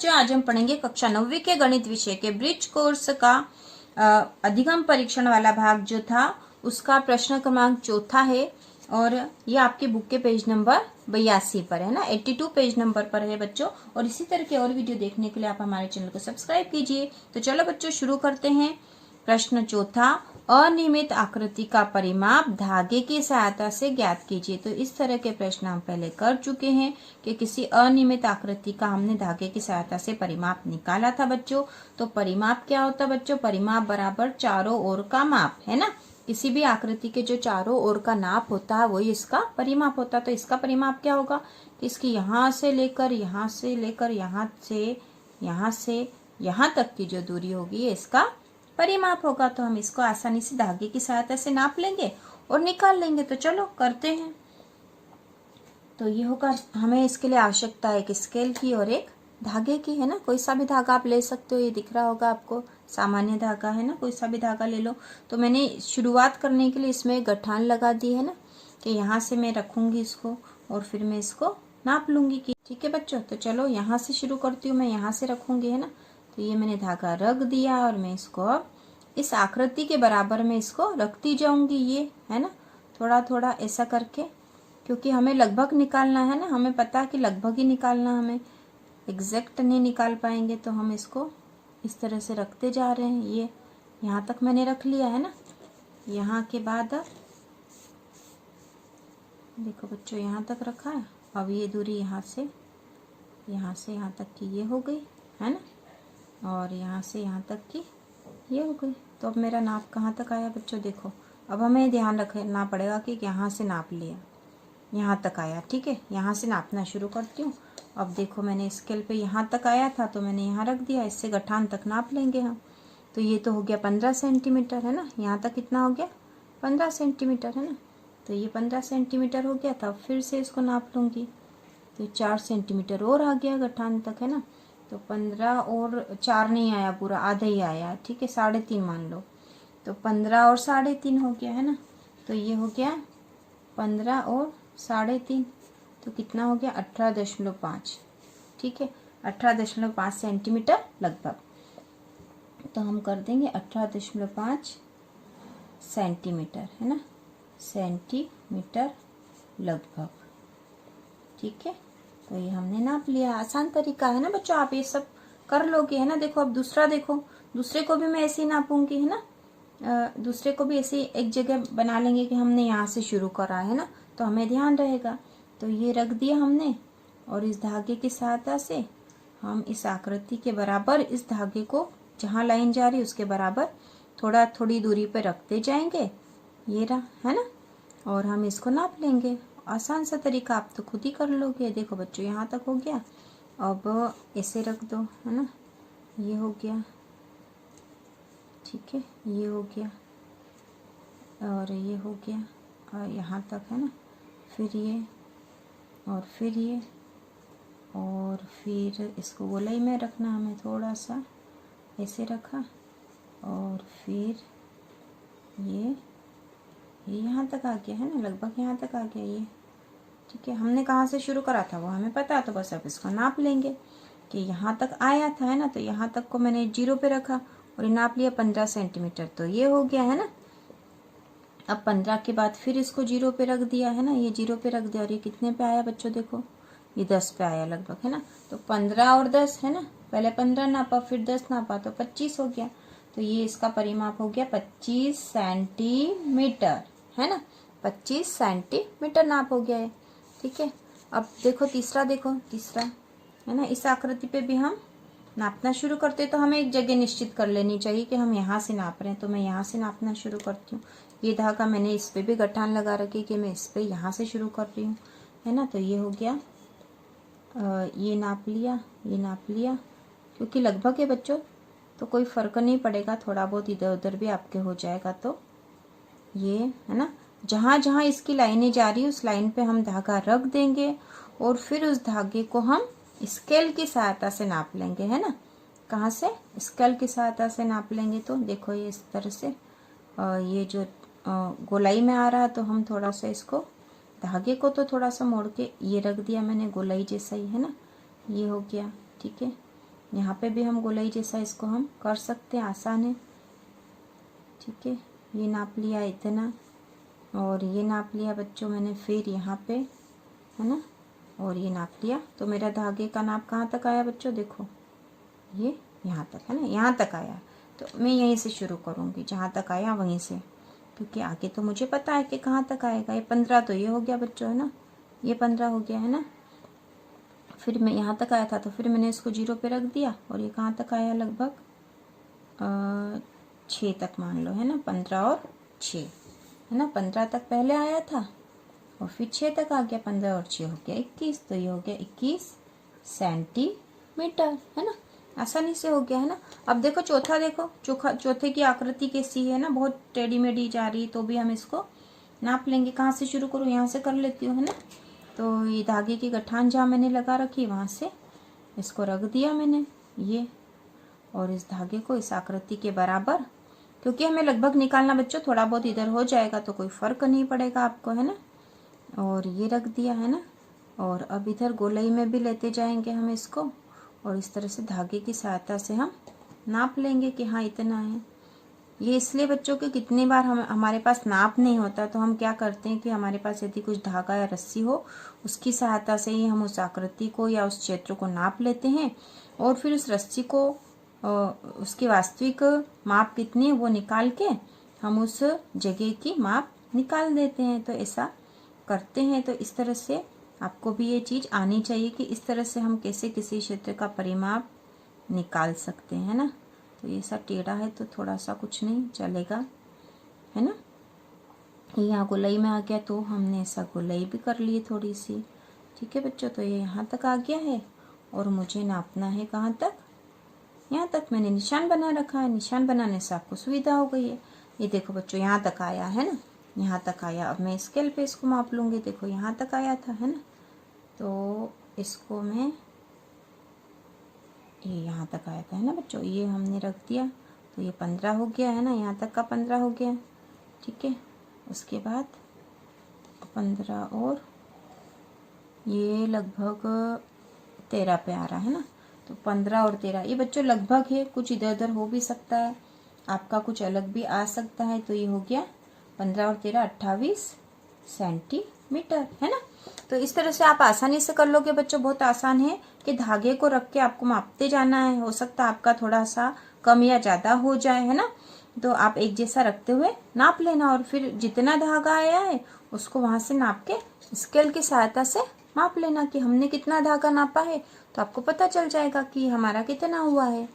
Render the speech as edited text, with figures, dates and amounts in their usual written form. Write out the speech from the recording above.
बच्चों आज हम पढ़ेंगे कक्षा 9वीं के गणित विषय के ब्रिज कोर्स का अधिगम परीक्षण वाला भाग जो था उसका प्रश्न क्रमांक 4 है और ये आपके बुक के पेज नंबर 82 पर है ना, 82 पेज नंबर पर है बच्चों। और इसी तरह के और वीडियो देखने के लिए आप हमारे चैनल को सब्सक्राइब कीजिए। तो चलो बच्चों शुरू करते हैं। प्रश्न 4, अनियमित आकृति का परिमाप धागे की सहायता से ज्ञात कीजिए। तो इस तरह के प्रश्न हम पहले कर चुके हैं कि किसी अनियमित आकृति का हमने धागे की सहायता से परिमाप निकाला था बच्चों। तो परिमाप क्या होता है बच्चों? परिमाप बराबर चारों ओर का माप है ना। किसी भी आकृति के जो चारों ओर का नाप होता है वही इसका परिमाप होता है। तो इसका परिमाप क्या होगा कि इसकी यहाँ से लेकर यहाँ से यहाँ तक की जो दूरी होगी इसका परिमाप होगा। तो हम इसको आसानी से धागे की सहायता से नाप लेंगे और निकाल लेंगे। तो चलो करते हैं। तो ये होगा, हमें इसके लिए आवश्यकता है एक स्केल की और एक धागे की है ना। कोई सा भी धागा आप ले सकते हो, ये दिख रहा होगा आपको, सामान्य धागा है ना, कोई सा भी धागा ले लो। तो मैंने शुरुआत करने के लिए इसमें गठान लगा दी है ना कि यहाँ से मैं रखूंगी इसको और फिर मैं इसको नाप लूंगी कि ठीक है बच्चों। तो चलो यहाँ से शुरू करती हूँ, मैं यहाँ से रखूंगी है ना। तो ये मैंने धागा रख दिया और मैं इसको अब इस आकृति के बराबर में इसको रखती जाऊंगी, ये है ना, थोड़ा थोड़ा ऐसा करके, क्योंकि हमें लगभग निकालना है ना। हमें पता है कि लगभग ही निकालना, हमें एग्जैक्ट नहीं निकाल पाएंगे। तो हम इसको इस तरह से रखते जा रहे हैं। ये यहाँ तक मैंने रख लिया है ना। यहाँ के बाद देखो बच्चों यहाँ तक रखा है। अब ये दूरी यहाँ से यहाँ तक की ये हो गई है ना, और यहाँ से यहाँ तक की ये हो गई। तो अब मेरा नाप कहाँ तक आया बच्चों? देखो अब हमें ध्यान रखना पड़ेगा कि यहाँ से नाप लिया, यहाँ तक आया, ठीक है। यहाँ से नापना शुरू करती हूँ। अब देखो मैंने स्केल पे यहाँ तक आया था तो मैंने यहाँ रख दिया, इससे गठान तक नाप लेंगे हम। तो ये तो हो गया 15 सेंटीमीटर है ना। यहाँ तक कितना हो गया? 15 सेंटीमीटर है ना। तो ये 15 सेंटीमीटर हो गया था। फिर से इसको नाप लूँगी तो 4 सेंटीमीटर और आ गया गठान तक है ना। तो 15 और 4 नहीं आया, पूरा आधा ही आया, ठीक है, 3.5 मान लो। तो 15 और 3.5 हो गया है ना। तो ये हो गया 15 और 3.5, तो कितना हो गया? 18.5, ठीक है, 18.5 सेंटीमीटर लगभग। तो हम कर देंगे 18.5 सेंटीमीटर है ना, सेंटीमीटर लगभग, ठीक है। तो ये हमने नाप लिया। आसान तरीका है ना बच्चों, आप ये सब कर लोगे है ना। देखो अब दूसरा देखो, दूसरे को भी मैं ऐसे ही नापूंगी है ना। दूसरे को भी ऐसे एक जगह बना लेंगे कि हमने यहाँ से शुरू करा है ना, तो हमें ध्यान रहेगा। तो ये रख दिया हमने और इस धागे की सहायता से हम इस आकृति के बराबर इस धागे को जहाँ लाइन जा रही है उसके बराबर थोड़ी दूरी पर रखते जाएंगे। ये रहा है ना, और हम इसको नाप लेंगे। आसान सा तरीका, आप तो खुद ही कर लोगे। देखो बच्चों यहाँ तक हो गया। अब ऐसे रख दो है ना, ये हो गया, ठीक है, ये हो गया और ये हो गया और यहाँ तक है ना। फिर ये और फिर ये और फिर इसको गोलाई में रखना, हमें थोड़ा सा ऐसे रखा और फिर ये यहाँ तक आ गया है ना, लगभग यहाँ तक आ गया ये, ठीक है। हमने कहाँ से शुरू करा था वो हमें पता है, तो बस अब इसको नाप लेंगे कि यहाँ तक आया था है ना। तो यहाँ तक को मैंने 0 पे रखा और नाप लिया 15 सेंटीमीटर, तो ये हो गया है ना। अब 15 के बाद फिर इसको 0 पे रख दिया है ना, ये 0 पे रख दिया और ये कितने पे आया बच्चों? देखो ये 10 पे आया लगभग है ना। तो 15 और 10 है ना, पहले 15 नापा फिर 10 नापा तो 25 हो गया। तो ये इसका परिमाप हो गया 25 सेंटीमीटर है ना, 25 सेंटीमीटर नाप हो गया है, ठीक है। अब देखो तीसरा, देखो तीसरा है ना, इस आकृति पे भी हम नापना शुरू करते तो हमें एक जगह निश्चित कर लेनी चाहिए कि हम यहाँ से नाप रहे हैं। तो मैं यहाँ से नापना शुरू करती हूँ। ये धागा मैंने इस पे भी गठान लगा रखी कि मैं इस पे यहाँ से शुरू कर रही हूँ है ना। तो ये हो गया, ये नाप लिया, ये नाप लिया, क्योंकि लगभग है बच्चों तो कोई फर्क नहीं पड़ेगा, थोड़ा बहुत इधर उधर भी आपके हो जाएगा। तो ये है ना, जहाँ जहाँ इसकी लाइनें जा रही है उस लाइन पे हम धागा रख देंगे और फिर उस धागे को हम स्केल की सहायता से नाप लेंगे है ना। कहाँ से? स्केल की सहायता से नाप लेंगे। तो देखो ये इस तरह से ये जो गोलाई में आ रहा है, तो हम थोड़ा सा इसको धागे को तो थोड़ा सा मोड़ के ये रख दिया मैंने गोलाई जैसा ही है ना, ये हो गया, ठीक है। यहाँ पे भी हम गोलाई जैसा इसको हम कर सकते हैं, आसान है। ठीक है, ये नाप लिया इतना और ये नाप लिया बच्चों मैंने फिर यहाँ पे, है ना, और ये नाप लिया। तो मेरा धागे का नाप कहाँ तक आया बच्चों, देखो ये यहाँ तक है ना, यहाँ तक आया। तो मैं यहीं से शुरू करूँगी, जहाँ तक आया वहीं से, क्योंकि आगे तो मुझे पता है कि कहाँ तक आएगा। ये 15 तो ये हो गया बच्चों, है ना, ये 15 हो गया, है ना। फिर मैं यहाँ तक आया था तो फिर मैंने इसको 0 पे रख दिया और ये कहाँ तक आया, लगभग 6 तक मान लो, है ना, 15 और 6, है ना। 15 तक पहले आया था और फिर 6 तक आ गया, 15 और 6 हो गया 21, तो ये हो गया 21 सेंटीमीटर, है ना, आसानी से हो गया, है ना। अब देखो चौथा, देखो चौथे की आकृति कैसी है ना, बहुत टेढ़ी मेढ़ी जा रही, तो भी हम इसको नाप लेंगे। कहाँ से शुरू करूँ, यहाँ से कर लेती हूँ, है ना। तो ये धागे की गठान जहाँ मैंने लगा रखी वहाँ से इसको रख दिया मैंने ये, और इस धागे को इस आकृति के बराबर, क्योंकि हमें लगभग निकालना बच्चों, थोड़ा बहुत इधर हो जाएगा तो कोई फर्क नहीं पड़ेगा आपको, है ना। और ये रख दिया, है ना। और अब इधर गोलाई में भी लेते जाएंगे हम इसको, और इस तरह से धागे की सहायता से हम नाप लेंगे कि हाँ इतना है। ये इसलिए बच्चों के कितनी बार हमारे पास नाप नहीं होता तो हम क्या करते हैं कि हमारे पास यदि कुछ धागा या रस्सी हो, उसकी सहायता से ही हम उस आकृति को या उस क्षेत्र को नाप लेते हैं, और फिर उस रस्सी को उसकी वास्तविक माप कितनी है वो निकाल के हम उस जगह की माप निकाल देते हैं। तो ऐसा करते हैं। तो इस तरह से आपको भी ये चीज़ आनी चाहिए कि इस तरह से हम कैसे किसी क्षेत्र का परिमाप निकाल सकते हैं, है ना। तो ये सा टेढ़ा है तो थोड़ा सा कुछ नहीं चलेगा, है ना। यहाँ गोलाई में आ गया तो हमने ऐसा गोलाई भी कर ली थोड़ी सी। ठीक है बच्चों, तो ये यहाँ तक आ गया है और मुझे नापना है कहाँ तक, यहाँ तक। मैंने निशान बना रखा है, निशान बनाने से आपको सुविधा हो गई है। ये देखो बच्चों यहाँ तक आया, है ना, यहाँ तक आया। अब मैं स्केल पे इसको माप लूँगी, देखो यहाँ तक आया था, है ना। तो इसको मैं, ये यहाँ तक आया था, है ना बच्चों, ये हमने रख दिया तो ये 15 हो गया, है ना, यहाँ तक का 15 हो गया। ठीक है, उसके बाद 15 और ये लगभग 13 पे आ रहा है ना। तो 15 और 13 ये बच्चों लगभग है, कुछ इधर उधर हो भी सकता है, आपका कुछ अलग भी आ सकता है। तो ये हो गया 15 और 13 28 सेंटीमीटर, है ना। तो इस तरह से आप आसानी से कर लोगे बच्चों, बहुत आसान है कि धागे को रख के आपको मापते जाना है। हो सकता है आपका थोड़ा सा कम या ज़्यादा हो जाए, है ना। तो आप एक जैसा रखते हुए नाप लेना और फिर जितना धागा आया है उसको वहां से नाप के स्केल की सहायता से माप लेना कि हमने कितना धागा नापा है, तो आपको पता चल जाएगा कि हमारा कितना हुआ है।